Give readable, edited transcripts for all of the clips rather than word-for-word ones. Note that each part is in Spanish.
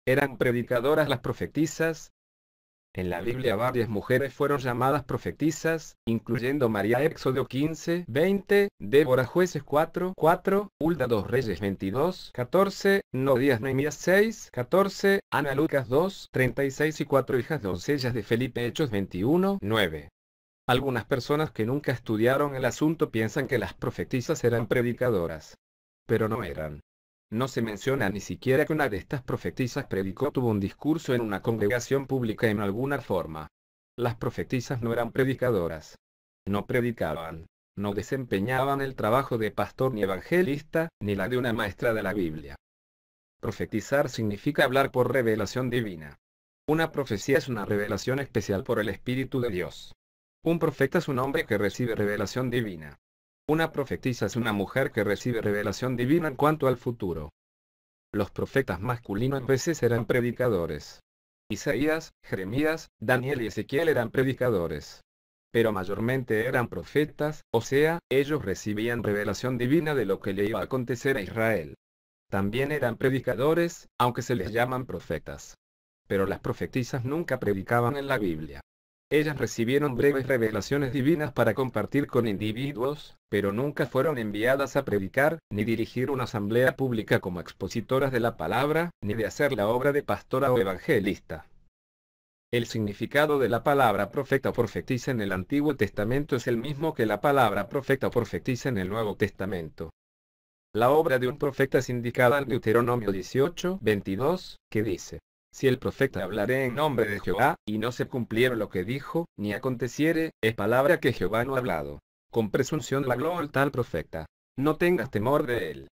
¿Eran predicadoras las profetisas? En la Biblia varias mujeres fueron llamadas profetisas, incluyendo María Éxodo 15, 20, Débora Jueces 4, 4, Hulda 2 Reyes 22, 14, Nodías Nehemías 6, 14, Ana Lucas 2, 36 y 4 hijas doncellas de Felipe Hechos 21, 9. Algunas personas que nunca estudiaron el asunto piensan que las profetisas eran predicadoras. Pero no eran. No se menciona ni siquiera que una de estas profetisas predicó o tuvo un discurso en una congregación pública en alguna forma. Las profetisas no eran predicadoras. No predicaban. No desempeñaban el trabajo de pastor ni evangelista, ni la de una maestra de la Biblia. Profetizar significa hablar por revelación divina. Una profecía es una revelación especial por el Espíritu de Dios. Un profeta es un hombre que recibe revelación divina. Una profetisa es una mujer que recibe revelación divina en cuanto al futuro. Los profetas masculinos a veces eran predicadores. Isaías, Jeremías, Daniel y Ezequiel eran predicadores. Pero mayormente eran profetas, o sea, ellos recibían revelación divina de lo que le iba a acontecer a Israel. También eran predicadores, aunque se les llaman profetas. Pero las profetisas nunca predicaban en la Biblia. Ellas recibieron breves revelaciones divinas para compartir con individuos, pero nunca fueron enviadas a predicar, ni dirigir una asamblea pública como expositoras de la palabra, ni de hacer la obra de pastora o evangelista. El significado de la palabra profeta o profetisa en el Antiguo Testamento es el mismo que la palabra profeta o profetisa en el Nuevo Testamento. La obra de un profeta es indicada en Deuteronomio 18, 22, que dice: si el profeta hablaré en nombre de Jehová, y no se cumpliere lo que dijo, ni aconteciere, es palabra que Jehová no ha hablado. Con presunción la habló el tal profeta. No tengas temor de él.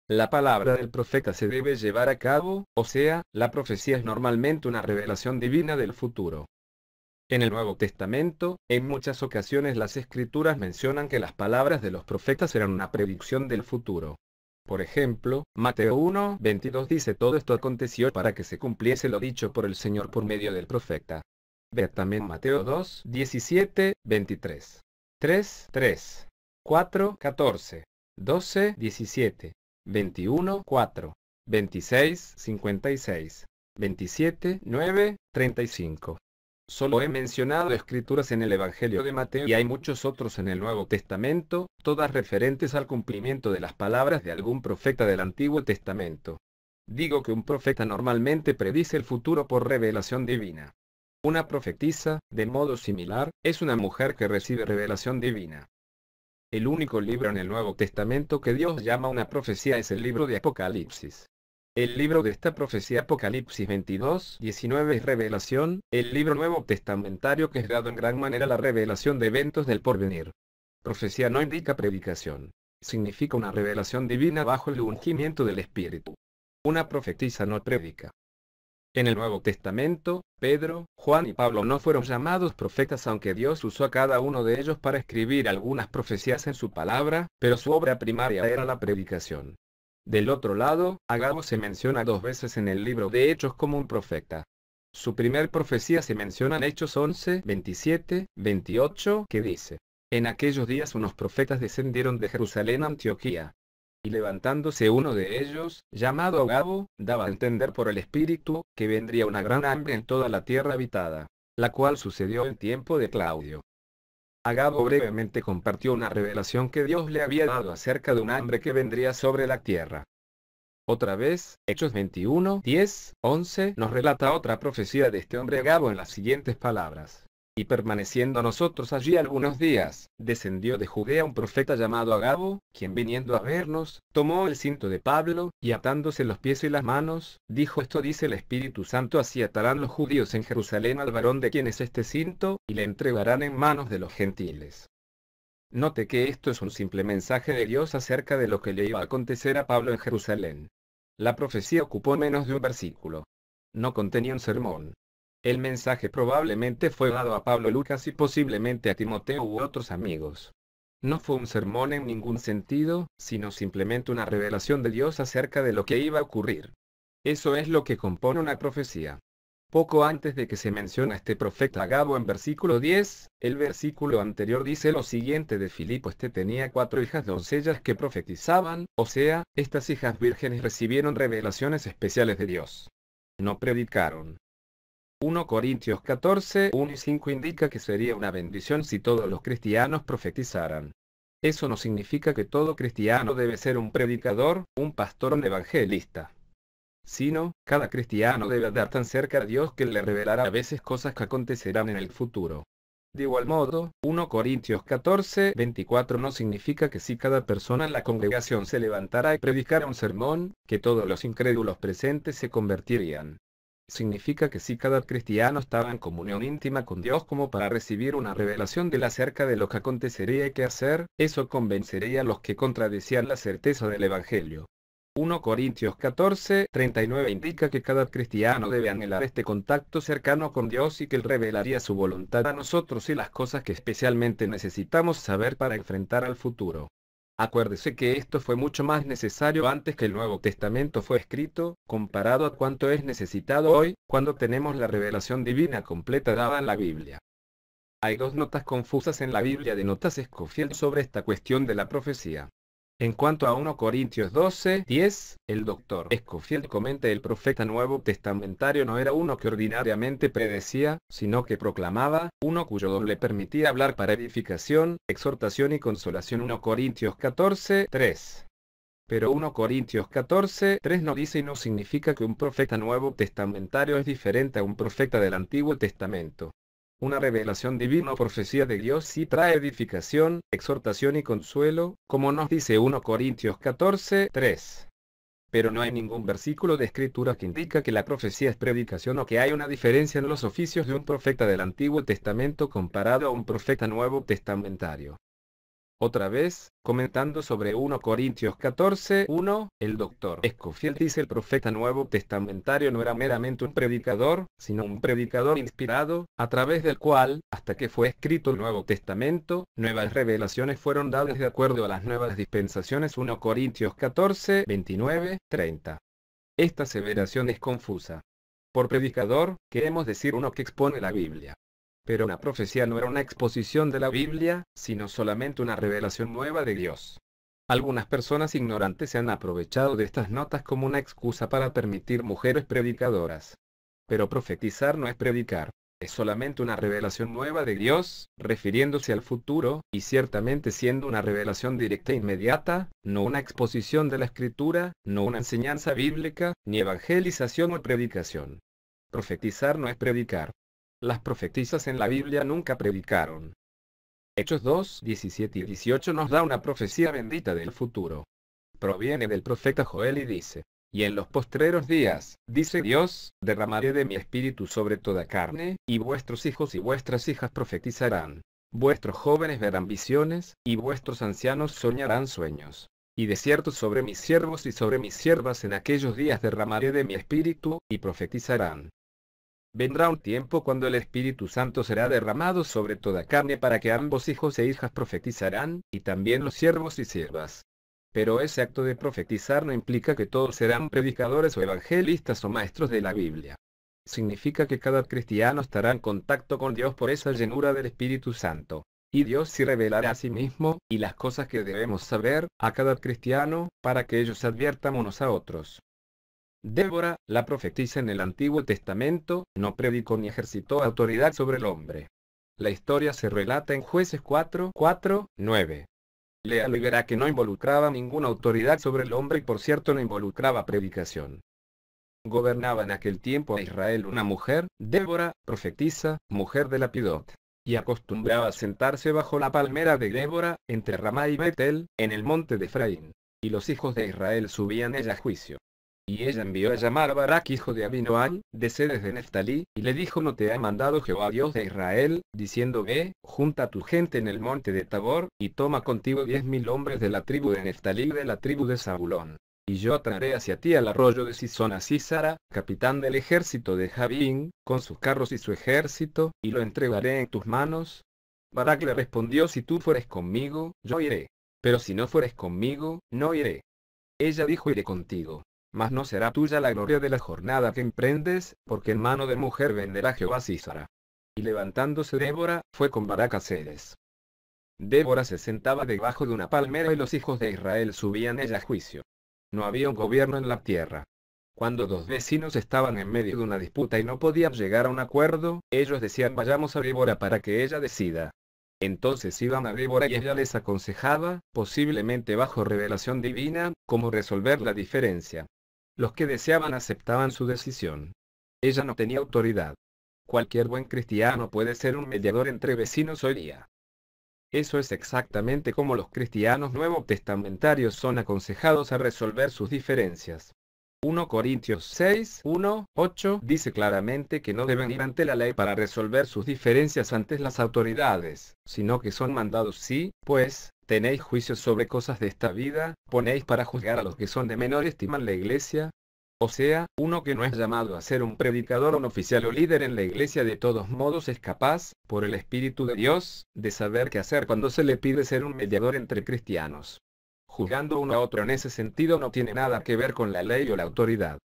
La palabra del profeta se debe llevar a cabo, o sea, la profecía es normalmente una revelación divina del futuro. En el Nuevo Testamento, en muchas ocasiones las Escrituras mencionan que las palabras de los profetas eran una predicción del futuro. Por ejemplo, Mateo 1, 22 dice: todo esto aconteció para que se cumpliese lo dicho por el Señor por medio del profeta. Ve también Mateo 2, 17, 23. 3, 3. 4, 14. 12, 17. 21, 4. 26, 56. 27, 9, 35. Solo he mencionado escrituras en el Evangelio de Mateo y hay muchos otros en el Nuevo Testamento, todas referentes al cumplimiento de las palabras de algún profeta del Antiguo Testamento. Digo que un profeta normalmente predice el futuro por revelación divina. Una profetisa, de modo similar, es una mujer que recibe revelación divina. El único libro en el Nuevo Testamento que Dios llama una profecía es el libro de Apocalipsis. El libro de esta profecía Apocalipsis 22, 19 es revelación, el libro nuevo testamentario que es dado en gran manera la revelación de eventos del porvenir. Profecía no indica predicación. Significa una revelación divina bajo el ungimiento del Espíritu. Una profetisa no predica. En el Nuevo Testamento, Pedro, Juan y Pablo no fueron llamados profetas, aunque Dios usó a cada uno de ellos para escribir algunas profecías en su palabra, pero su obra primaria era la predicación. Del otro lado, Agabo se menciona 2 veces en el libro de Hechos como un profeta. Su primer profecía se menciona en Hechos 11, 27, 28, que dice: en aquellos días unos profetas descendieron de Jerusalén a Antioquía. Y levantándose uno de ellos, llamado Agabo, daba a entender por el Espíritu, que vendría una gran hambre en toda la tierra habitada, la cual sucedió en tiempo de Claudio. Agabo brevemente compartió una revelación que Dios le había dado acerca de un hambre que vendría sobre la tierra. Otra vez, Hechos 21, 10, 11 nos relata otra profecía de este hombre Agabo en las siguientes palabras: y permaneciendo nosotros allí algunos días, descendió de Judea un profeta llamado Agabo, quien viniendo a vernos, tomó el cinto de Pablo, y atándose los pies y las manos, dijo: esto dice el Espíritu Santo, así atarán los judíos en Jerusalén al varón de quien es este cinto, y le entregarán en manos de los gentiles. Note que esto es un simple mensaje de Dios acerca de lo que le iba a acontecer a Pablo en Jerusalén. La profecía ocupó menos de un versículo. No contenía un sermón. El mensaje probablemente fue dado a Pablo, Lucas y posiblemente a Timoteo u otros amigos. No fue un sermón en ningún sentido, sino simplemente una revelación de Dios acerca de lo que iba a ocurrir. Eso es lo que compone una profecía. Poco antes de que se menciona este profeta Agabo en versículo 10, el versículo anterior dice lo siguiente de Filipo: este tenía 4 hijas doncellas que profetizaban, o sea, estas hijas vírgenes recibieron revelaciones especiales de Dios. no predicaron. 1 Corintios 14, 1 y 5 indica que sería una bendición si todos los cristianos profetizaran. Eso no significa que todo cristiano debe ser un predicador, un pastor o un evangelista. Sino, cada cristiano debe andar tan cerca a Dios que le revelará a veces cosas que acontecerán en el futuro. De igual modo, 1 Corintios 14, 24 no significa que si cada persona en la congregación se levantara y predicara un sermón, que todos los incrédulos presentes se convertirían. Significa que si cada cristiano estaba en comunión íntima con Dios como para recibir una revelación de él acerca de lo que acontecería y qué hacer, eso convencería a los que contradecían la certeza del Evangelio. 1 Corintios 14, 39 indica que cada cristiano debe anhelar este contacto cercano con Dios y que Él revelaría su voluntad a nosotros y las cosas que especialmente necesitamos saber para enfrentar al futuro. Acuérdese que esto fue mucho más necesario antes que el Nuevo Testamento fue escrito, comparado a cuánto es necesitado hoy, cuando tenemos la revelación divina completa dada en la Biblia. Hay dos notas confusas en la Biblia de notas Scofield sobre esta cuestión de la profecía. En cuanto a 1 Corintios 12, 10, el Dr. Scofield comenta el profeta nuevo testamentario no era uno que ordinariamente predecía, sino que proclamaba, uno cuyo don le permitía hablar para edificación, exhortación y consolación. 1 Corintios 14, 3. Pero 1 Corintios 14, 3 no dice y no significa que un profeta nuevo testamentario es diferente a un profeta del Antiguo Testamento. Una revelación divina o profecía de Dios sí trae edificación, exhortación y consuelo, como nos dice 1 Corintios 14, 3. Pero no hay ningún versículo de escritura que indica que la profecía es predicación o que hay una diferencia en los oficios de un profeta del Antiguo Testamento comparado a un profeta nuevo testamentario. Otra vez, comentando sobre 1 Corintios 14, 1, el Dr. Scofield dice el profeta nuevo testamentario no era meramente un predicador, sino un predicador inspirado, a través del cual, hasta que fue escrito el Nuevo Testamento, nuevas revelaciones fueron dadas de acuerdo a las nuevas dispensaciones. 1 Corintios 14, 29, 30. Esta aseveración es confusa. Por predicador, queremos decir uno que expone la Biblia. Pero una profecía no era una exposición de la Biblia, sino solamente una revelación nueva de Dios. Algunas personas ignorantes se han aprovechado de estas notas como una excusa para permitir mujeres predicadoras. Pero profetizar no es predicar, es solamente una revelación nueva de Dios, refiriéndose al futuro, y ciertamente siendo una revelación directa e inmediata, no una exposición de la Escritura, no una enseñanza bíblica, ni evangelización o predicación. Profetizar no es predicar. Las profetisas en la Biblia nunca predicaron. Hechos 2, 17 y 18 nos da una profecía bendita del futuro. Proviene del profeta Joel y dice, y en los postreros días, dice Dios, derramaré de mi espíritu sobre toda carne, y vuestros hijos y vuestras hijas profetizarán. Vuestros jóvenes verán visiones, y vuestros ancianos soñarán sueños. Y de cierto sobre mis siervos y sobre mis siervas en aquellos días derramaré de mi espíritu, y profetizarán. Vendrá un tiempo cuando el Espíritu Santo será derramado sobre toda carne para que ambos hijos e hijas profetizarán, y también los siervos y siervas. Pero ese acto de profetizar no implica que todos serán predicadores o evangelistas o maestros de la Biblia. Significa que cada cristiano estará en contacto con Dios por esa llenura del Espíritu Santo. Y Dios sí revelará a sí mismo, y las cosas que debemos saber, a cada cristiano, para que ellos adviertan unos a otros. Débora, la profetisa en el Antiguo Testamento, no predicó ni ejercitó autoridad sobre el hombre. La historia se relata en Jueces 4, 4, 9. Léalo y verá que no involucraba ninguna autoridad sobre el hombre y por cierto no involucraba predicación. Gobernaba en aquel tiempo a Israel una mujer, Débora, profetisa, mujer de Lapidot, y acostumbraba a sentarse bajo la palmera de Débora, entre Ramá y Betel, en el monte de Efraín. Y los hijos de Israel subían ella a juicio. Y ella envió a llamar a Barak hijo de Abinoam, de Cedes de Neftalí, y le dijo: ¿No te ha mandado Jehová Dios de Israel, diciendo: Ve, junta a tu gente en el monte de Tabor, y toma contigo 10.000 hombres de la tribu de Neftalí y de la tribu de Zabulón? Y yo traeré hacia ti al arroyo de Sisón a Sísara, capitán del ejército de Jabín, con sus carros y su ejército, y lo entregaré en tus manos. Barak le respondió: Si tú fueres conmigo, yo iré. Pero si no fueres conmigo, no iré. Ella dijo: Iré contigo. Mas no será tuya la gloria de la jornada que emprendes, porque en mano de mujer venderá Jehová Sísara. Y levantándose Débora, fue con Barak a Cedes. Débora se sentaba debajo de una palmera y los hijos de Israel subían ella a juicio. No había un gobierno en la tierra. Cuando dos vecinos estaban en medio de una disputa y no podían llegar a un acuerdo, ellos decían vayamos a Débora para que ella decida. Entonces iban a Débora y ella les aconsejaba, posiblemente bajo revelación divina, cómo resolver la diferencia. Los que deseaban aceptaban su decisión. Ella no tenía autoridad. Cualquier buen cristiano puede ser un mediador entre vecinos hoy día. Eso es exactamente como los cristianos nuevos testamentarios son aconsejados a resolver sus diferencias. 1 Corintios 6, 1, 8 dice claramente que no deben ir ante la ley para resolver sus diferencias ante las autoridades, sino que son mandados si, pues, tenéis juicios sobre cosas de esta vida, ponéis para juzgar a los que son de menor estima en la iglesia. O sea, uno que no es llamado a ser un predicador o un oficial o líder en la iglesia de todos modos es capaz, por el Espíritu de Dios, de saber qué hacer cuando se le pide ser un mediador entre cristianos. Juzgando uno a otro en ese sentido no tiene nada que ver con la ley o la autoridad.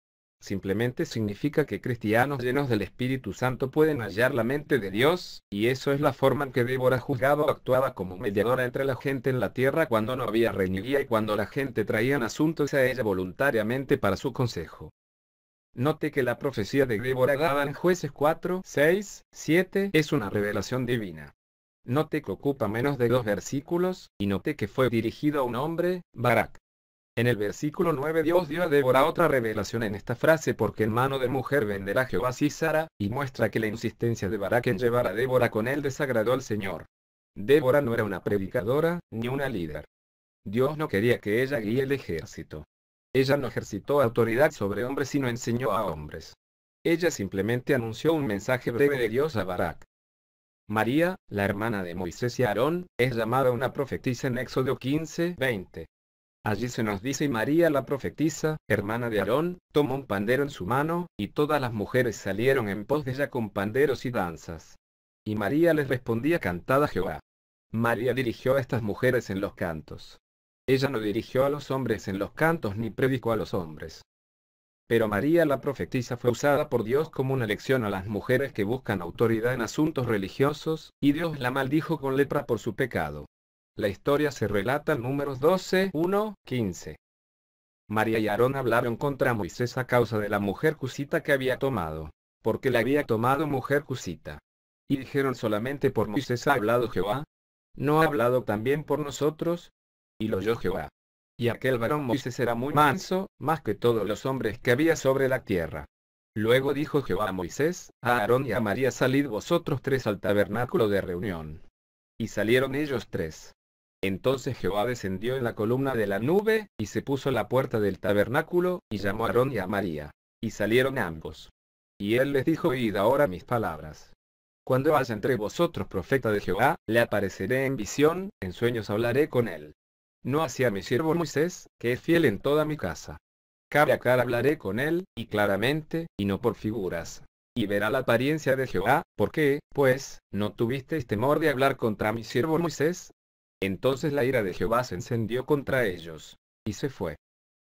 Simplemente significa que cristianos llenos del Espíritu Santo pueden hallar la mente de Dios, y eso es la forma en que Débora juzgaba o actuaba como mediadora entre la gente en la tierra cuando no había rey ni guía y cuando la gente traían asuntos a ella voluntariamente para su consejo. Note que la profecía de Débora dada en Jueces 4, 6, 7 es una revelación divina. Note que ocupa menos de 2 versículos, y note que fue dirigido a un hombre, Barak. En el versículo 9 Dios dio a Débora otra revelación en esta frase porque en mano de mujer venderá Jehová a Sísara, y muestra que la insistencia de Barak en llevar a Débora con él desagradó al Señor. Débora no era una predicadora, ni una líder. Dios no quería que ella guíe el ejército. Ella no ejercitó autoridad sobre hombres sino enseñó a hombres. Ella simplemente anunció un mensaje breve de Dios a Barak. María, la hermana de Moisés y Aarón, es llamada una profetisa en Éxodo 15, 20. Allí se nos dice y María la profetisa, hermana de Aarón, tomó un pandero en su mano, y todas las mujeres salieron en pos de ella con panderos y danzas. Y María les respondía cantad a Jehová. María dirigió a estas mujeres en los cantos. Ella no dirigió a los hombres en los cantos ni predicó a los hombres. Pero María la profetisa fue usada por Dios como una lección a las mujeres que buscan autoridad en asuntos religiosos, y Dios la maldijo con lepra por su pecado. La historia se relata en Números 12, 1, 15. María y Aarón hablaron contra Moisés a causa de la mujer cusita que había tomado, porque la había tomado mujer cusita. Y dijeron solamente por Moisés ha hablado Jehová. ¿No ha hablado también por nosotros? Y lo oyó Jehová. Y aquel varón Moisés era muy manso, más que todos los hombres que había sobre la tierra. Luego dijo Jehová a Moisés, a Aarón y a María salid vosotros 3 al tabernáculo de reunión. Y salieron ellos 3. Entonces Jehová descendió en la columna de la nube, y se puso a la puerta del tabernáculo, y llamó a Aarón y a María. Y salieron ambos. Y él les dijo oíd ahora mis palabras. Cuando haya entre vosotros profeta de Jehová, le apareceré en visión, en sueños hablaré con él. No así a mi siervo Moisés, que es fiel en toda mi casa. Cara a cara hablaré con él, y claramente, y no por figuras. Y verá la apariencia de Jehová, ¿por qué, pues, no tuvisteis temor de hablar contra mi siervo Moisés? Entonces la ira de Jehová se encendió contra ellos, y se fue.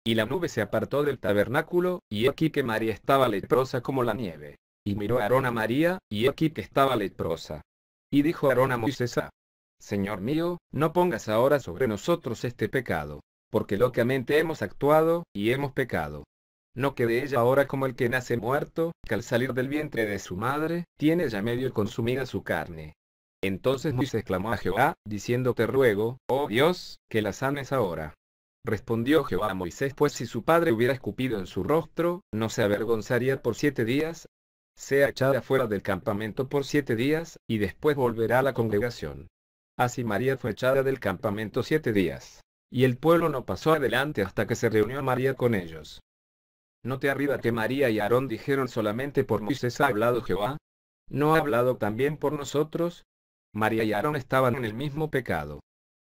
Y la nube se apartó del tabernáculo, y he aquí que María estaba leprosa como la nieve. Y miró a Aarón a María, y he aquí que estaba leprosa. Y dijo Aarón a Moisés: Señor mío, no pongas ahora sobre nosotros este pecado, porque locamente hemos actuado, y hemos pecado. No quede ella ahora como el que nace muerto, que al salir del vientre de su madre, tiene ya medio consumida su carne. Entonces Moisés clamó a Jehová, diciendo: Te ruego, oh Dios, que la sanes ahora. Respondió Jehová a Moisés: Pues si su padre hubiera escupido en su rostro, no se avergonzaría por 7 días. Sea echada fuera del campamento por 7 días, y después volverá a la congregación. Así María fue echada del campamento 7 días. Y el pueblo no pasó adelante hasta que se reunió María con ellos. Note arriba que María y Aarón dijeron solamente por Moisés ha hablado Jehová. ¿No ha hablado también por nosotros? María y Aarón estaban en el mismo pecado.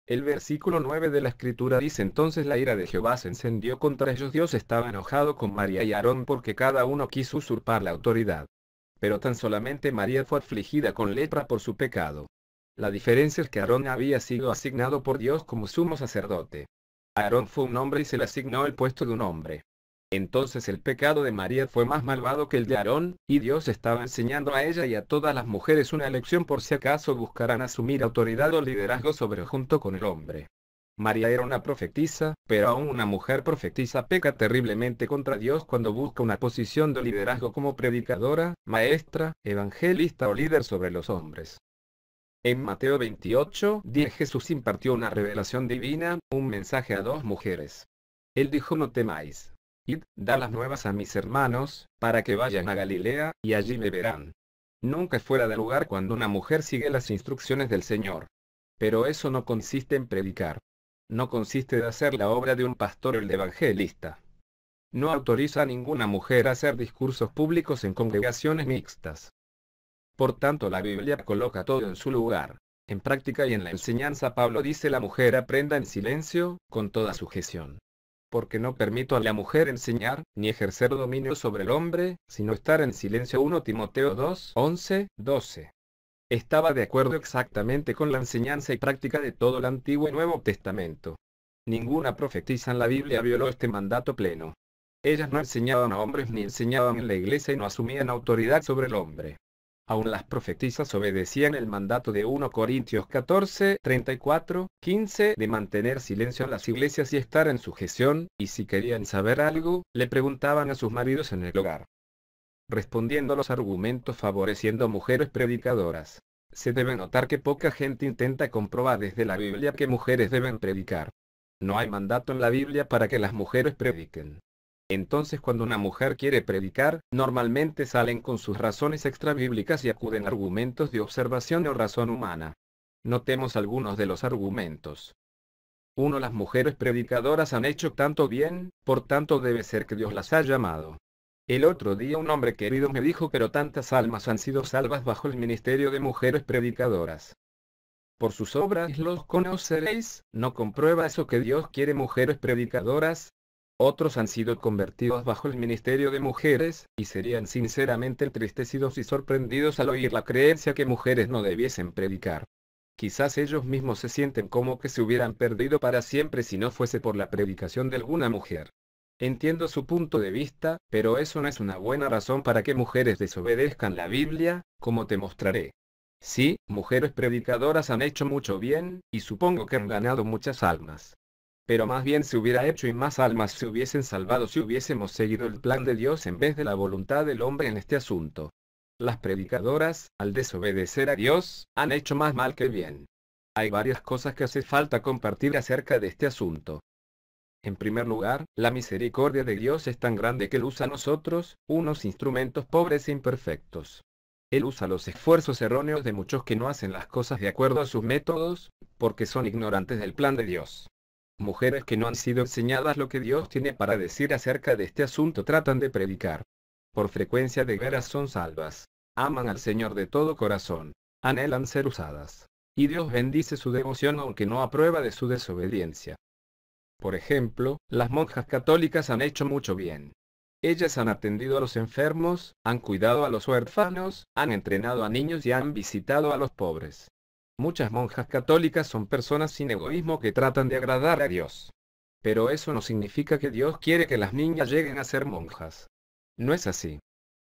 El versículo 9 de la escritura dice: Entonces la ira de Jehová se encendió contra ellos. Dios estaba enojado con María y Aarón porque cada uno quiso usurpar la autoridad. Pero tan solamente María fue afligida con lepra por su pecado. La diferencia es que Aarón había sido asignado por Dios como sumo sacerdote. Aarón fue un hombre y se le asignó el puesto de un hombre. Entonces el pecado de María fue más malvado que el de Aarón, y Dios estaba enseñando a ella y a todas las mujeres una lección por si acaso buscaran asumir autoridad o liderazgo sobre o junto con el hombre. María era una profetisa, pero aún una mujer profetisa peca terriblemente contra Dios cuando busca una posición de liderazgo como predicadora, maestra, evangelista o líder sobre los hombres. En Mateo 28:10 Jesús impartió una revelación divina, un mensaje a dos mujeres. Él dijo: no temáis. Id, da las nuevas a mis hermanos, para que vayan a Galilea, y allí me verán. Nunca es fuera de lugar cuando una mujer sigue las instrucciones del Señor. Pero eso no consiste en predicar. No consiste de hacer la obra de un pastor o el de evangelista. No autoriza a ninguna mujer a hacer discursos públicos en congregaciones mixtas. Por tanto, la Biblia coloca todo en su lugar. En práctica y en la enseñanza, Pablo dice: la mujer aprenda en silencio, con toda sujeción. Porque no permito a la mujer enseñar, ni ejercer dominio sobre el hombre, sino estar en silencio. 1 Timoteo 2:11-12. Estaba de acuerdo exactamente con la enseñanza y práctica de todo el Antiguo y Nuevo Testamento. Ninguna profetisa en la Biblia violó este mandato pleno. Ellas no enseñaban a hombres ni enseñaban en la iglesia y no asumían autoridad sobre el hombre. Aun las profetisas obedecían el mandato de 1 Corintios 14:34-15 de mantener silencio en las iglesias y estar en sujeción, y si querían saber algo, le preguntaban a sus maridos en el hogar. Respondiendo a los argumentos favoreciendo mujeres predicadoras, se debe notar que poca gente intenta comprobar desde la Biblia que mujeres deben predicar. No hay mandato en la Biblia para que las mujeres prediquen. Entonces, cuando una mujer quiere predicar, normalmente salen con sus razones extrabíblicas y acuden a argumentos de observación o razón humana. Notemos algunos de los argumentos. 1. Las mujeres predicadoras han hecho tanto bien, por tanto debe ser que Dios las ha llamado. El otro día un hombre querido me dijo: pero tantas almas han sido salvas bajo el ministerio de mujeres predicadoras. Por sus obras los conoceréis. ¿No comprueba eso que Dios quiere mujeres predicadoras? Otros han sido convertidos bajo el ministerio de mujeres, y serían sinceramente entristecidos y sorprendidos al oír la creencia que mujeres no debiesen predicar. Quizás ellos mismos se sienten como que se hubieran perdido para siempre si no fuese por la predicación de alguna mujer. Entiendo su punto de vista, pero eso no es una buena razón para que mujeres desobedezcan la Biblia, como te mostraré. Sí, mujeres predicadoras han hecho mucho bien, y supongo que han ganado muchas almas. Pero más bien se hubiera hecho y más almas se hubiesen salvado si hubiésemos seguido el plan de Dios en vez de la voluntad del hombre en este asunto. Las predicadoras, al desobedecer a Dios, han hecho más mal que bien. Hay varias cosas que hace falta compartir acerca de este asunto. En primer lugar, la misericordia de Dios es tan grande que Él usa a nosotros, unos instrumentos pobres e imperfectos. Él usa los esfuerzos erróneos de muchos que no hacen las cosas de acuerdo a sus métodos, porque son ignorantes del plan de Dios. Mujeres que no han sido enseñadas lo que Dios tiene para decir acerca de este asunto tratan de predicar. Por frecuencia de veras son salvas. Aman al Señor de todo corazón. Anhelan ser usadas. Y Dios bendice su devoción aunque no aprueba de su desobediencia. Por ejemplo, las monjas católicas han hecho mucho bien. Ellas han atendido a los enfermos, han cuidado a los huérfanos, han entrenado a niños y han visitado a los pobres. Muchas monjas católicas son personas sin egoísmo que tratan de agradar a Dios. Pero eso no significa que Dios quiere que las niñas lleguen a ser monjas. No es así.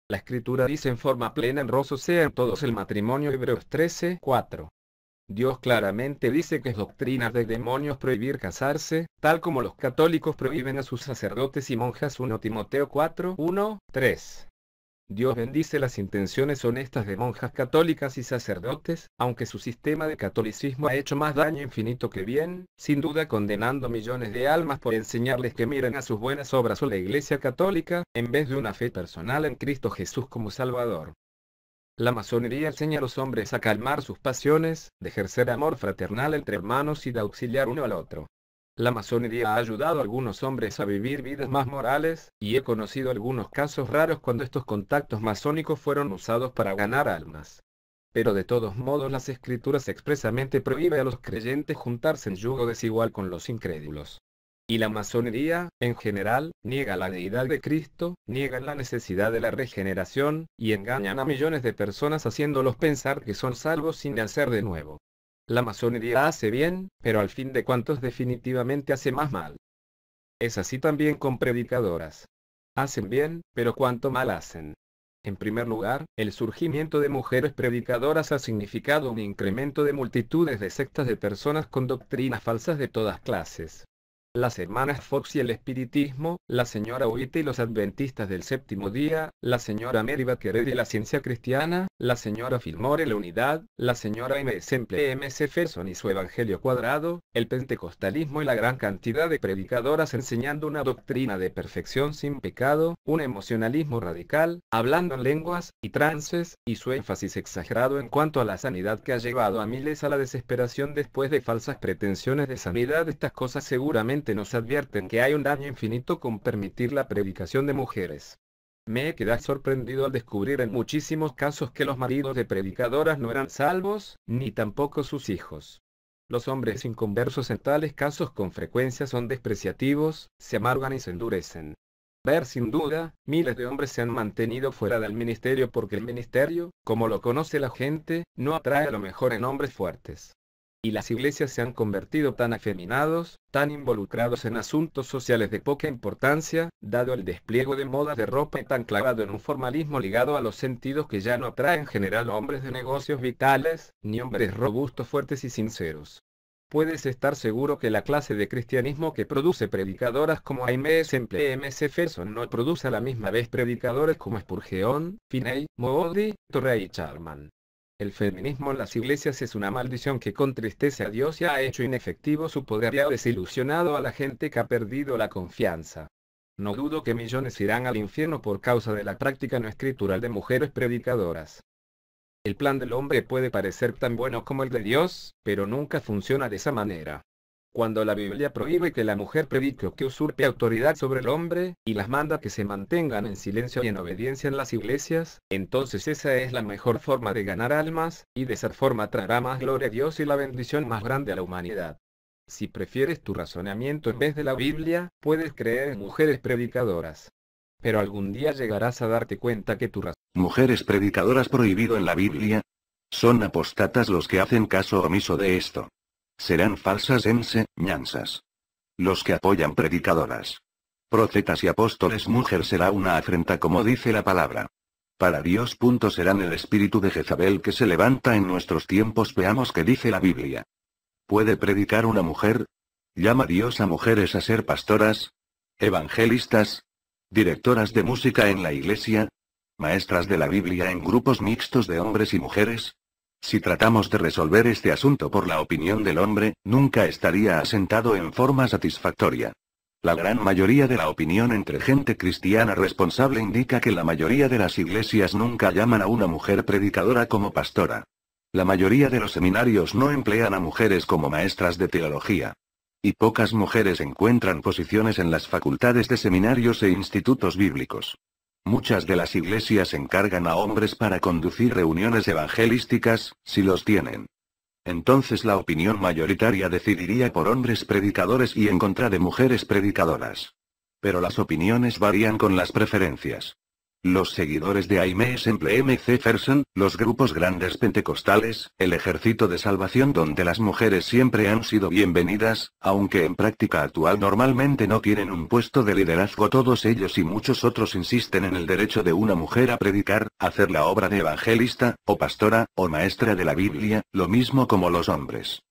La Escritura dice en forma plena: honroso sea en todos el matrimonio. Hebreos 13:4. Dios claramente dice que es doctrina de demonios prohibir casarse, tal como los católicos prohíben a sus sacerdotes y monjas. 1 Timoteo 4:1-3. Dios bendice las intenciones honestas de monjas católicas y sacerdotes, aunque su sistema de catolicismo ha hecho más daño infinito que bien, sin duda condenando millones de almas por enseñarles que miren a sus buenas obras o la Iglesia católica, en vez de una fe personal en Cristo Jesús como Salvador. La masonería enseña a los hombres a calmar sus pasiones, de ejercer amor fraternal entre hermanos y de auxiliar uno al otro. La masonería ha ayudado a algunos hombres a vivir vidas más morales, y he conocido algunos casos raros cuando estos contactos masónicos fueron usados para ganar almas. Pero de todos modos las Escrituras expresamente prohíben a los creyentes juntarse en yugo desigual con los incrédulos. Y la masonería, en general, niega la deidad de Cristo, niega la necesidad de la regeneración, y engañan a millones de personas haciéndolos pensar que son salvos sin nacer de nuevo. La masonería hace bien, pero al fin de cuentas definitivamente hace más mal. Es así también con predicadoras. Hacen bien, pero cuánto mal hacen. En primer lugar, el surgimiento de mujeres predicadoras ha significado un incremento de multitudes de sectas de personas con doctrinas falsas de todas clases. Las hermanas Fox y el espiritismo, la señora White y los adventistas del séptimo día, la señora Mary Baker y la ciencia cristiana, la señora Fillmore y la unidad, la señora M.S. Ferson y su evangelio cuadrado, el pentecostalismo y la gran cantidad de predicadoras enseñando una doctrina de perfección sin pecado, un emocionalismo radical, hablando en lenguas y trances, y su énfasis exagerado en cuanto a la sanidad que ha llevado a miles a la desesperación después de falsas pretensiones de sanidad. Estas cosas seguramente nos advierten que hay un daño infinito con permitir la predicación de mujeres. Me he quedado sorprendido al descubrir en muchísimos casos que los maridos de predicadoras no eran salvos, ni tampoco sus hijos. Los hombres inconversos en tales casos con frecuencia son despreciativos, se amargan y se endurecen. Ver sin duda, miles de hombres se han mantenido fuera del ministerio porque el ministerio, como lo conoce la gente, no atrae a lo mejor en hombres fuertes. Y las iglesias se han convertido tan afeminados, tan involucrados en asuntos sociales de poca importancia, dado el despliegue de modas de ropa y tan clavado en un formalismo ligado a los sentidos que ya no atrae en general hombres de negocios vitales, ni hombres robustos, fuertes y sinceros. Puedes estar seguro que la clase de cristianismo que produce predicadoras como M.S. Ferson no produce a la misma vez predicadores como Spurgeon, Finney, Moody, Torrey y Charman. El feminismo en las iglesias es una maldición que contristece a Dios y ha hecho inefectivo su poder y ha desilusionado a la gente que ha perdido la confianza. No dudo que millones irán al infierno por causa de la práctica no escritural de mujeres predicadoras. El plan del hombre puede parecer tan bueno como el de Dios, pero nunca funciona de esa manera. Cuando la Biblia prohíbe que la mujer predique o que usurpe autoridad sobre el hombre, y las manda que se mantengan en silencio y en obediencia en las iglesias, entonces esa es la mejor forma de ganar almas, y de esa forma traerá más gloria a Dios y la bendición más grande a la humanidad. Si prefieres tu razonamiento en vez de la Biblia, puedes creer en mujeres predicadoras. Pero algún día llegarás a darte cuenta que tu Mujeres predicadoras prohibido en la Biblia. Son apostatas los que hacen caso omiso de esto. Serán falsas enseñanzas. Los que apoyan predicadoras, profetas y apóstoles mujer será una afrenta como dice la palabra. Para Dios. Serán el espíritu de Jezabel que se levanta en nuestros tiempos. Veamos qué dice la Biblia. ¿Puede predicar una mujer? ¿Llama Dios a mujeres a ser pastoras? ¿Evangelistas? ¿Directoras de música en la iglesia? ¿Maestras de la Biblia en grupos mixtos de hombres y mujeres? Si tratamos de resolver este asunto por la opinión del hombre, nunca estaría asentado en forma satisfactoria. La gran mayoría de la opinión entre gente cristiana responsable indica que la mayoría de las iglesias nunca llaman a una mujer predicadora como pastora. La mayoría de los seminarios no emplean a mujeres como maestras de teología. Y pocas mujeres encuentran posiciones en las facultades de seminarios e institutos bíblicos. Muchas de las iglesias encargan a hombres para conducir reuniones evangelísticas, si los tienen. Entonces la opinión mayoritaria decidiría por hombres predicadores y en contra de mujeres predicadoras. Pero las opiniones varían con las preferencias. Los seguidores de M.S. Ferson, los grupos grandes pentecostales, el ejército de salvación donde las mujeres siempre han sido bienvenidas, aunque en práctica actual normalmente no tienen un puesto de liderazgo. Todos ellos y muchos otros insisten en el derecho de una mujer a predicar, hacer la obra de evangelista, o pastora, o maestra de la Biblia, lo mismo como los hombres.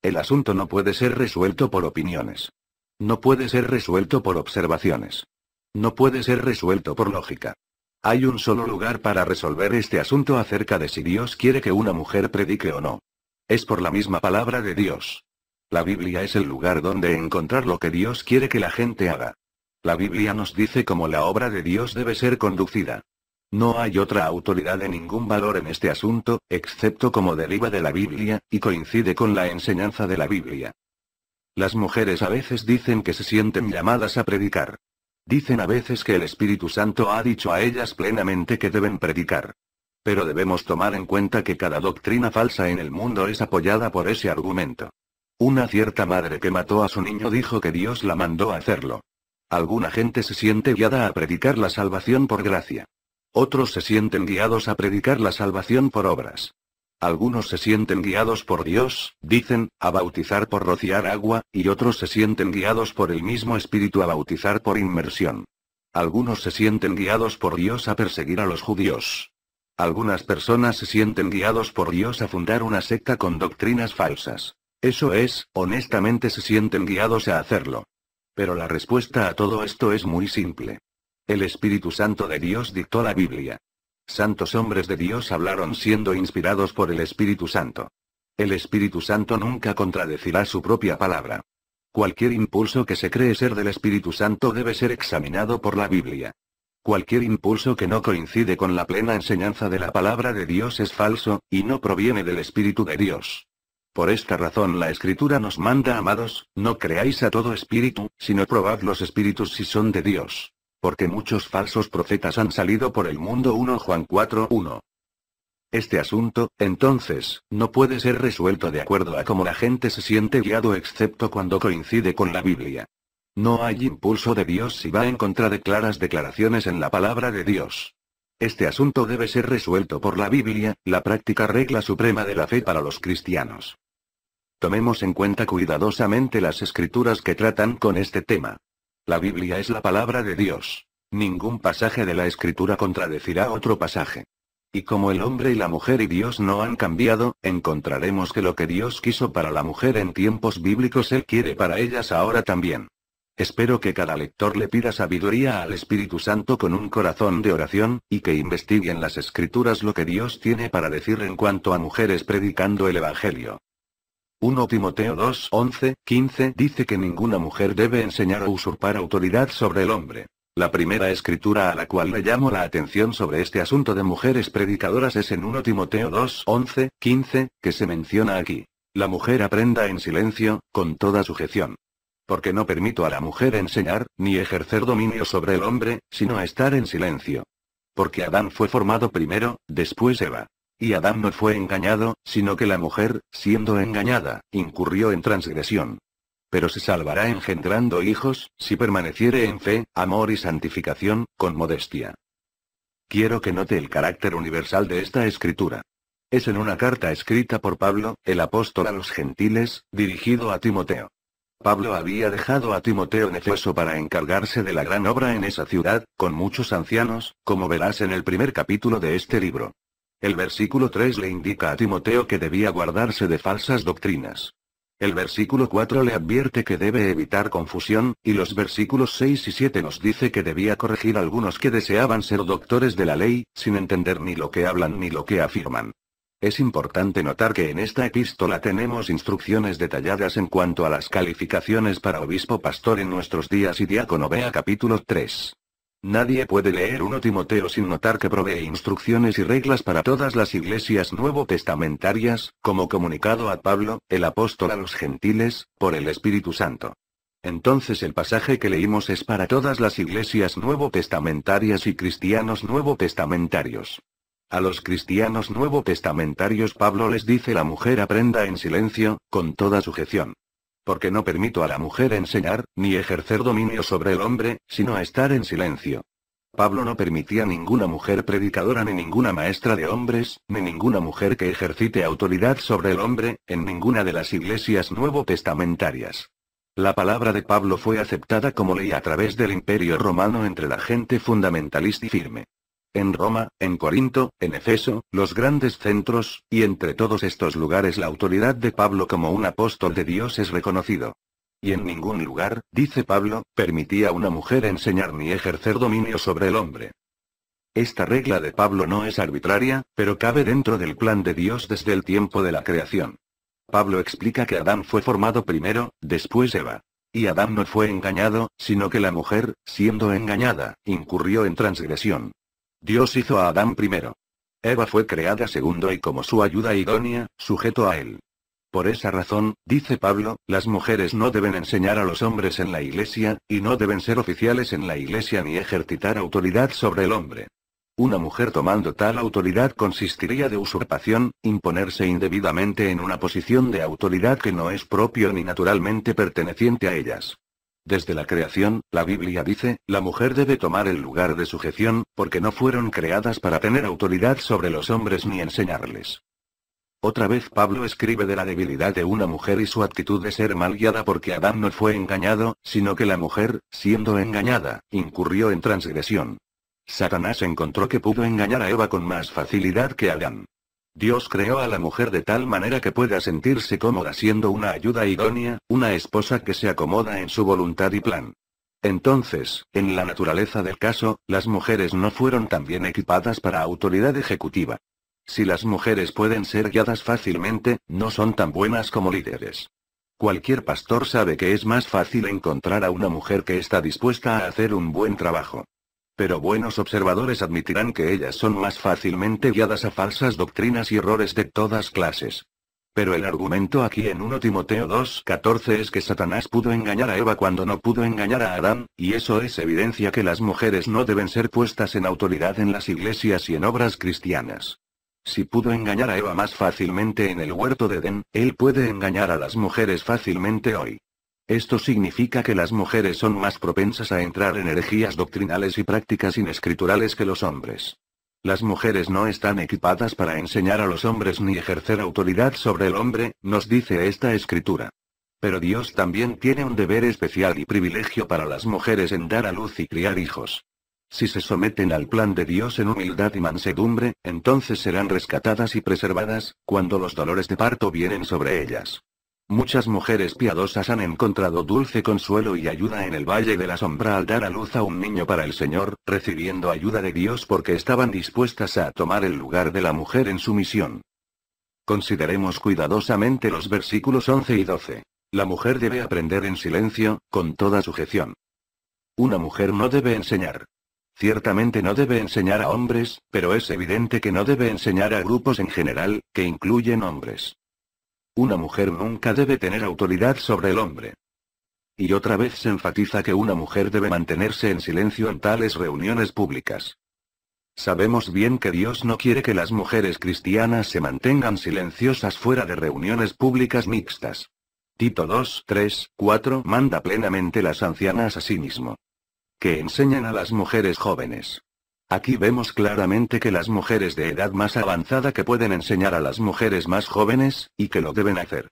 El asunto no puede ser resuelto por opiniones. No puede ser resuelto por observaciones. No puede ser resuelto por lógica. Hay un solo lugar para resolver este asunto acerca de si Dios quiere que una mujer predique o no. Es por la misma palabra de Dios. La Biblia es el lugar donde encontrar lo que Dios quiere que la gente haga. La Biblia nos dice cómo la obra de Dios debe ser conducida. No hay otra autoridad de ningún valor en este asunto, excepto como deriva de la Biblia, y coincide con la enseñanza de la Biblia. Las mujeres a veces dicen que se sienten llamadas a predicar. Dicen a veces que el Espíritu Santo ha dicho a ellas plenamente que deben predicar. Pero debemos tomar en cuenta que cada doctrina falsa en el mundo es apoyada por ese argumento. Una cierta madre que mató a su niño dijo que Dios la mandó a hacerlo. Alguna gente se siente guiada a predicar la salvación por gracia. Otros se sienten guiados a predicar la salvación por obras. Algunos se sienten guiados por Dios, dicen, a bautizar por rociar agua, y otros se sienten guiados por el mismo Espíritu a bautizar por inmersión. Algunos se sienten guiados por Dios a perseguir a los judíos. Algunas personas se sienten guiados por Dios a fundar una secta con doctrinas falsas. Eso es, honestamente se sienten guiados a hacerlo. Pero la respuesta a todo esto es muy simple. El Espíritu Santo de Dios dictó la Biblia. Santos hombres de Dios hablaron siendo inspirados por el Espíritu Santo. El Espíritu Santo nunca contradecirá su propia palabra. Cualquier impulso que se cree ser del Espíritu Santo debe ser examinado por la Biblia. Cualquier impulso que no coincide con la plena enseñanza de la palabra de Dios es falso, y no proviene del Espíritu de Dios. Por esta razón la Escritura nos manda, amados, no creáis a todo espíritu, sino probad los espíritus si son de Dios. Porque muchos falsos profetas han salido por el mundo. 1 Juan 4:1. Este asunto, entonces, no puede ser resuelto de acuerdo a cómo la gente se siente guiado excepto cuando coincide con la Biblia. No hay impulso de Dios si va en contra de claras declaraciones en la palabra de Dios. Este asunto debe ser resuelto por la Biblia, la práctica regla suprema de la fe para los cristianos. Tomemos en cuenta cuidadosamente las escrituras que tratan con este tema. La Biblia es la palabra de Dios. Ningún pasaje de la Escritura contradecirá otro pasaje. Y como el hombre y la mujer y Dios no han cambiado, encontraremos que lo que Dios quiso para la mujer en tiempos bíblicos Él quiere para ellas ahora también. Espero que cada lector le pida sabiduría al Espíritu Santo con un corazón de oración, y que investigue en las Escrituras lo que Dios tiene para decir en cuanto a mujeres predicando el Evangelio. 1 Timoteo 2:11-15 dice que ninguna mujer debe enseñar o usurpar autoridad sobre el hombre. La primera escritura a la cual le llamo la atención sobre este asunto de mujeres predicadoras es en 1 Timoteo 2:11-15, que se menciona aquí. La mujer aprenda en silencio, con toda sujeción. Porque no permito a la mujer enseñar, ni ejercer dominio sobre el hombre, sino a estar en silencio. Porque Adán fue formado primero, después Eva. Y Adán no fue engañado, sino que la mujer, siendo engañada, incurrió en transgresión. Pero se salvará engendrando hijos, si permaneciere en fe, amor y santificación, con modestia. Quiero que note el carácter universal de esta escritura. Es en una carta escrita por Pablo, el apóstol a los gentiles, dirigido a Timoteo. Pablo había dejado a Timoteo en Efeso para encargarse de la gran obra en esa ciudad, con muchos ancianos, como verás en el primer capítulo de este libro. El versículo 3 le indica a Timoteo que debía guardarse de falsas doctrinas. El versículo 4 le advierte que debe evitar confusión, y los versículos 6 y 7 nos dice que debía corregir a algunos que deseaban ser doctores de la ley, sin entender ni lo que hablan ni lo que afirman. Es importante notar que en esta epístola tenemos instrucciones detalladas en cuanto a las calificaciones para obispo pastor en nuestros días y diácono. Vea capítulo 3. Nadie puede leer 1 Timoteo sin notar que provee instrucciones y reglas para todas las iglesias nuevo testamentarias, como comunicado a Pablo, el apóstol a los gentiles, por el Espíritu Santo. Entonces el pasaje que leímos es para todas las iglesias nuevo testamentarias y cristianos nuevo testamentarios. A los cristianos nuevo testamentarios Pablo les dice: la mujer aprenda en silencio, con toda sujeción. Porque no permito a la mujer enseñar, ni ejercer dominio sobre el hombre, sino a estar en silencio. Pablo no permitía ninguna mujer predicadora ni ninguna maestra de hombres, ni ninguna mujer que ejercite autoridad sobre el hombre, en ninguna de las iglesias nuevo testamentarias. La palabra de Pablo fue aceptada como ley a través del Imperio Romano entre la gente fundamentalista y firme. En Roma, en Corinto, en Efeso, los grandes centros, y entre todos estos lugares la autoridad de Pablo como un apóstol de Dios es reconocido. Y en ningún lugar, dice Pablo, permitía a una mujer enseñar ni ejercer dominio sobre el hombre. Esta regla de Pablo no es arbitraria, pero cabe dentro del plan de Dios desde el tiempo de la creación. Pablo explica que Adán fue formado primero, después Eva. Y Adán no fue engañado, sino que la mujer, siendo engañada, incurrió en transgresión. Dios hizo a Adán primero. Eva fue creada segundo y como su ayuda idónea, sujeto a él. Por esa razón, dice Pablo, las mujeres no deben enseñar a los hombres en la iglesia, y no deben ser oficiales en la iglesia ni ejercitar autoridad sobre el hombre. Una mujer tomando tal autoridad consistiría de usurpación, imponerse indebidamente en una posición de autoridad que no es propio ni naturalmente perteneciente a ellas. Desde la creación, la Biblia dice, la mujer debe tomar el lugar de sujeción, porque no fueron creadas para tener autoridad sobre los hombres ni enseñarles. Otra vez Pablo escribe de la debilidad de una mujer y su actitud de ser mal guiada porque Adán no fue engañado, sino que la mujer, siendo engañada, incurrió en transgresión. Satanás encontró que pudo engañar a Eva con más facilidad que Adán. Dios creó a la mujer de tal manera que pueda sentirse cómoda siendo una ayuda idónea, una esposa que se acomoda en su voluntad y plan. Entonces, en la naturaleza del caso, las mujeres no fueron tan bien equipadas para autoridad ejecutiva. Si las mujeres pueden ser guiadas fácilmente, no son tan buenas como líderes. Cualquier pastor sabe que es más fácil encontrar a una mujer que está dispuesta a hacer un buen trabajo. Pero buenos observadores admitirán que ellas son más fácilmente guiadas a falsas doctrinas y errores de todas clases. Pero el argumento aquí en 1 Timoteo 2:14 es que Satanás pudo engañar a Eva cuando no pudo engañar a Adán, y eso es evidencia que las mujeres no deben ser puestas en autoridad en las iglesias y en obras cristianas. Si pudo engañar a Eva más fácilmente en el huerto de Edén, él puede engañar a las mujeres fácilmente hoy. Esto significa que las mujeres son más propensas a entrar en herejías doctrinales y prácticas inescriturales que los hombres. Las mujeres no están equipadas para enseñar a los hombres ni ejercer autoridad sobre el hombre, nos dice esta escritura. Pero Dios también tiene un deber especial y privilegio para las mujeres en dar a luz y criar hijos. Si se someten al plan de Dios en humildad y mansedumbre, entonces serán rescatadas y preservadas, cuando los dolores de parto vienen sobre ellas. Muchas mujeres piadosas han encontrado dulce consuelo y ayuda en el valle de la sombra al dar a luz a un niño para el Señor, recibiendo ayuda de Dios porque estaban dispuestas a tomar el lugar de la mujer en su misión. Consideremos cuidadosamente los versículos 11 y 12. La mujer debe aprender en silencio, con toda sujeción. Una mujer no debe enseñar. Ciertamente no debe enseñar a hombres, pero es evidente que no debe enseñar a grupos en general, que incluyen hombres. Una mujer nunca debe tener autoridad sobre el hombre. Y otra vez se enfatiza que una mujer debe mantenerse en silencio en tales reuniones públicas. Sabemos bien que Dios no quiere que las mujeres cristianas se mantengan silenciosas fuera de reuniones públicas mixtas. Tito 2:3-4 manda plenamente las ancianas a sí mismo. Que enseñen a las mujeres jóvenes. Aquí vemos claramente que las mujeres de edad más avanzada que pueden enseñar a las mujeres más jóvenes, y que lo deben hacer.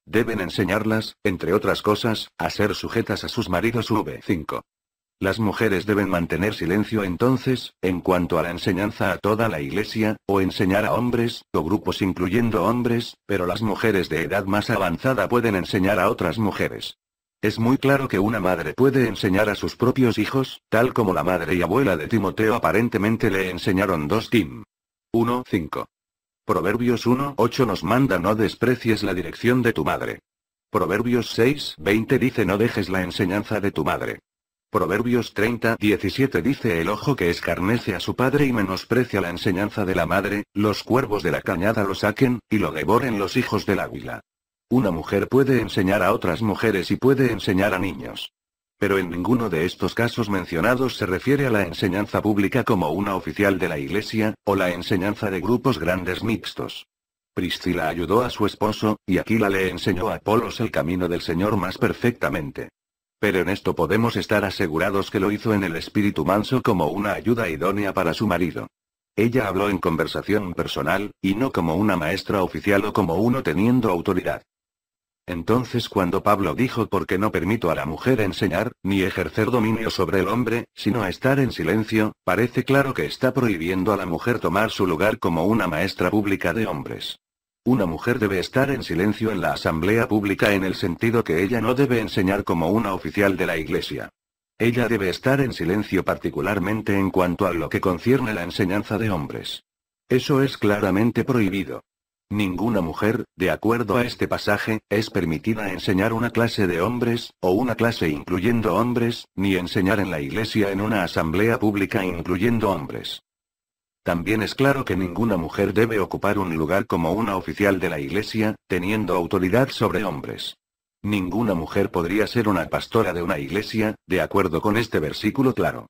Deben enseñarlas, entre otras cosas, a ser sujetas a sus maridos. V5. Las mujeres deben mantener silencio entonces, en cuanto a la enseñanza a toda la iglesia, o enseñar a hombres, o grupos incluyendo hombres, pero las mujeres de edad más avanzada pueden enseñar a otras mujeres. Es muy claro que una madre puede enseñar a sus propios hijos, tal como la madre y abuela de Timoteo aparentemente le enseñaron. 2 Tim. 1:5. Proverbios 1:8 nos manda no desprecies la dirección de tu madre. Proverbios 6:20 dice no dejes la enseñanza de tu madre. Proverbios 30:17 dice el ojo que escarnece a su padre y menosprecia la enseñanza de la madre, los cuervos de la cañada lo saquen, y lo devoren los hijos del águila. Una mujer puede enseñar a otras mujeres y puede enseñar a niños. Pero en ninguno de estos casos mencionados se refiere a la enseñanza pública como una oficial de la iglesia, o la enseñanza de grupos grandes mixtos. Priscila ayudó a su esposo, y Aquila le enseñó a Apolos el camino del Señor más perfectamente. Pero en esto podemos estar asegurados que lo hizo en el espíritu manso como una ayuda idónea para su marido. Ella habló en conversación personal, y no como una maestra oficial o como uno teniendo autoridad. Entonces cuando Pablo dijo porque no permito a la mujer enseñar, ni ejercer dominio sobre el hombre, sino a estar en silencio, parece claro que está prohibiendo a la mujer tomar su lugar como una maestra pública de hombres. Una mujer debe estar en silencio en la asamblea pública en el sentido que ella no debe enseñar como una oficial de la iglesia. Ella debe estar en silencio particularmente en cuanto a lo que concierne la enseñanza de hombres. Eso es claramente prohibido. Ninguna mujer, de acuerdo a este pasaje, es permitida enseñar una clase de hombres, o una clase incluyendo hombres, ni enseñar en la iglesia en una asamblea pública incluyendo hombres. También es claro que ninguna mujer debe ocupar un lugar como una oficial de la iglesia, teniendo autoridad sobre hombres. Ninguna mujer podría ser una pastora de una iglesia, de acuerdo con este versículo claro.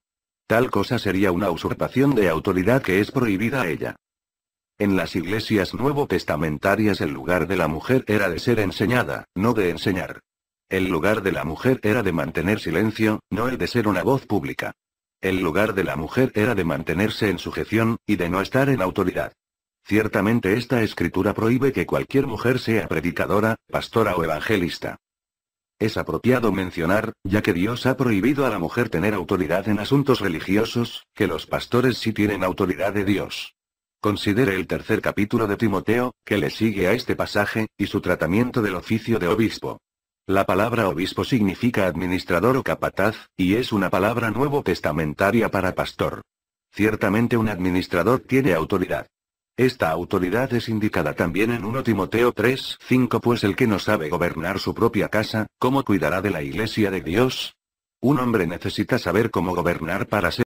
Tal cosa sería una usurpación de autoridad que es prohibida a ella. En las iglesias nuevo testamentarias el lugar de la mujer era de ser enseñada, no de enseñar. El lugar de la mujer era de mantener silencio, no el de ser una voz pública. El lugar de la mujer era de mantenerse en sujeción, y de no estar en autoridad. Ciertamente esta escritura prohíbe que cualquier mujer sea predicadora, pastora o evangelista. Es apropiado mencionar, ya que Dios ha prohibido a la mujer tener autoridad en asuntos religiosos, que los pastores sí tienen autoridad de Dios. Considere el tercer capítulo de Timoteo, que le sigue a este pasaje, y su tratamiento del oficio de obispo. La palabra obispo significa administrador o capataz, y es una palabra nuevo testamentaria para pastor. Ciertamente un administrador tiene autoridad. Esta autoridad es indicada también en 1 Timoteo 3:5, pues el que no sabe gobernar su propia casa, ¿cómo cuidará de la iglesia de Dios? Un hombre necesita saber cómo gobernar para ser